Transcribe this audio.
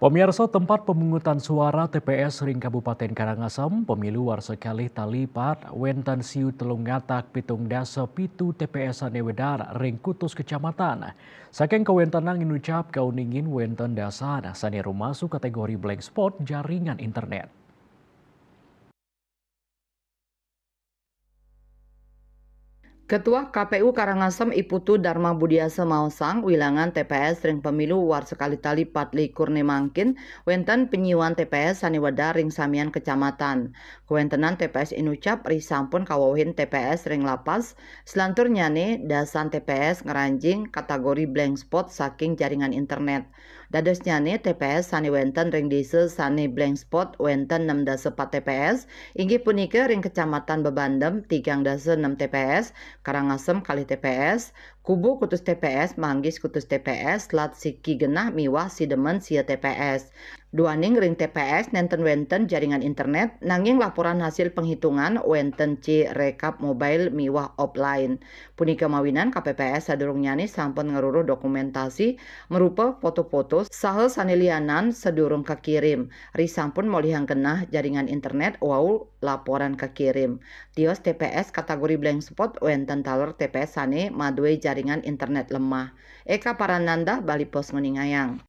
Pemirsa tempat pemungutan suara TPS Ring Kabupaten Karangasem, pemilu war sekali talipat, wenten siu telung ngatak pitung dasa pitu TPS Sanewedar Ring Kutus Kecamatan. Saking kewentenang inucap kauningin wenten dasar saneru masuk kategori blank spot jaringan internet. Ketua KPU Karangasem Iputu Dharma Budiasa Mausang wilangan TPS ring pemilu war sekali tali patli kurni mangkin wenten penyiwan TPS Saniwada ring samian kecamatan. Kewentenan TPS inucap risampun kawahin TPS ring lapas selantur nyane dasan TPS ngeranjing kategori blank spot saking jaringan internet. Dados nyane TPS sani wenten ring desa sani blank spot wenten 6 TPS inggih punika ring kecamatan Bebandem 3 TPS Karangasem kali TPS, Kubu Kutus TPS, Manggis Kutus TPS, Lat Siki Genah Miwah Sidemen Sia TPS. Duaning ring TPS nenten wenten jaringan internet, nanging laporan hasil penghitungan wenten C rekap mobile miwah offline. Punika mawinan KPPS sadurung nyani sampun ngeruruh dokumentasi merupa foto-foto saha sanelianan sedurung kekirim. Risampun molihang genah jaringan internet wau laporan kekirim. Tios TPS kategori blank spot wenten taler TPS sane madue jaringan internet lemah. Eka Parananda Bali Pos Nguningayang.